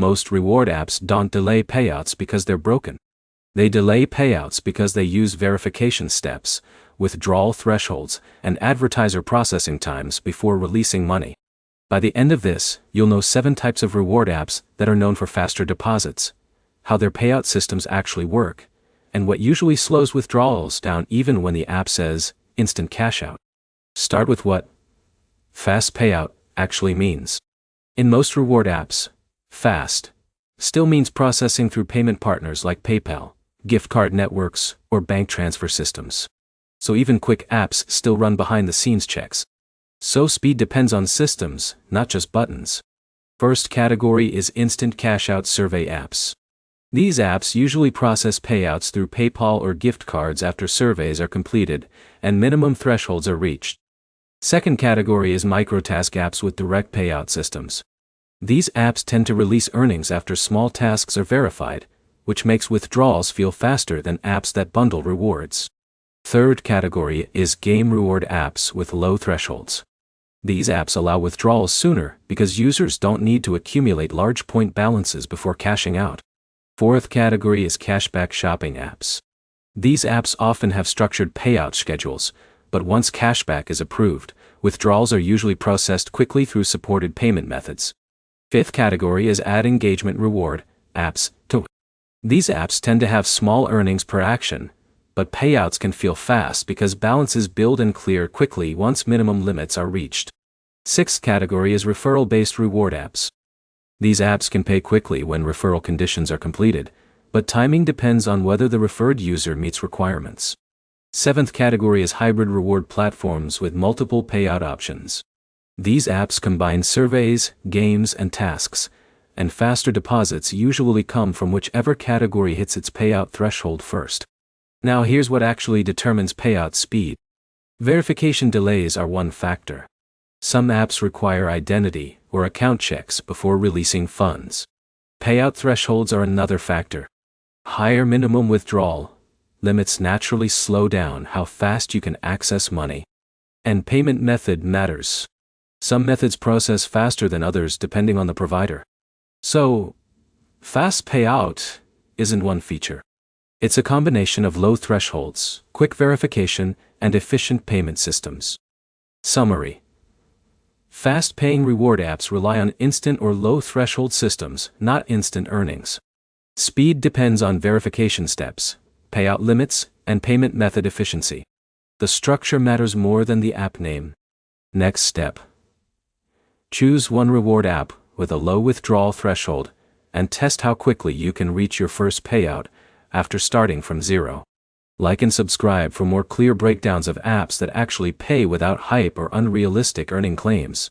Most reward apps don't delay payouts because they're broken. They delay payouts because they use verification steps, withdrawal thresholds, and advertiser processing times before releasing money. By the end of this, you'll know 7 types of reward apps that are known for faster deposits, how their payout systems actually work, and what usually slows withdrawals down even when the app says instant cash out. Start with what fast payout actually means. In most reward apps, fast still means processing through payment partners like PayPal, gift card networks, or bank transfer systems. So even quick apps still run behind the scenes checks. So speed depends on systems, not just buttons. First category is instant cash out survey apps. These apps usually process payouts through PayPal or gift cards after surveys are completed and minimum thresholds are reached. Second category is microtask apps with direct payout systems. These apps tend to release earnings after small tasks are verified, which makes withdrawals feel faster than apps that bundle rewards. Third category is game reward apps with low thresholds. These apps allow withdrawals sooner because users don't need to accumulate large point balances before cashing out. Fourth category is cashback shopping apps. These apps often have structured payout schedules, but once cashback is approved, withdrawals are usually processed quickly through supported payment methods. Fifth category is ad engagement reward apps. These apps tend to have small earnings per action, but payouts can feel fast because balances build and clear quickly once minimum limits are reached. Sixth category is referral-based reward apps. These apps can pay quickly when referral conditions are completed, but timing depends on whether the referred user meets requirements. Seventh category is hybrid reward platforms with multiple payout options. These apps combine surveys, games, and tasks, and faster deposits usually come from whichever category hits its payout threshold first. Now here's what actually determines payout speed. Verification delays are one factor. Some apps require identity or account checks before releasing funds. Payout thresholds are another factor. Higher minimum withdrawal limits naturally slow down how fast you can access money. And payment method matters. Some methods process faster than others depending on the provider. So, fast payout isn't one feature. It's a combination of low thresholds, quick verification, and efficient payment systems. Summary. Fast-paying reward apps rely on instant or low-threshold systems, not instant earnings. Speed depends on verification steps, payout limits, and payment method efficiency. The structure matters more than the app name. Next step. Choose one reward app with a low withdrawal threshold and test how quickly you can reach your first payout after starting from zero. Like and subscribe for more clear breakdowns of apps that actually pay without hype or unrealistic earning claims.